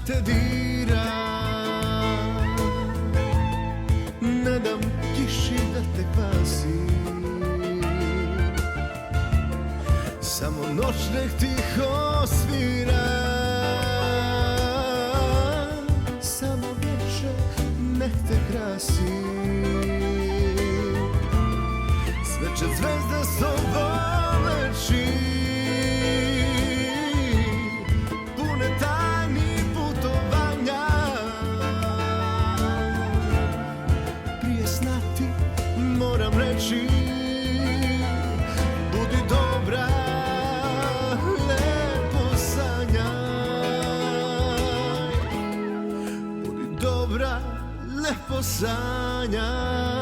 te dira, ne dam kiši da te kvasi. Samo noć nek tiho svira, samo večer nek te krasi. Sve će zvezde soboleći, pune tajni putovanja. Prije sna ti moram reći, budi dobra, lepo sanjaj. Budi dobra, lepo sanjaj.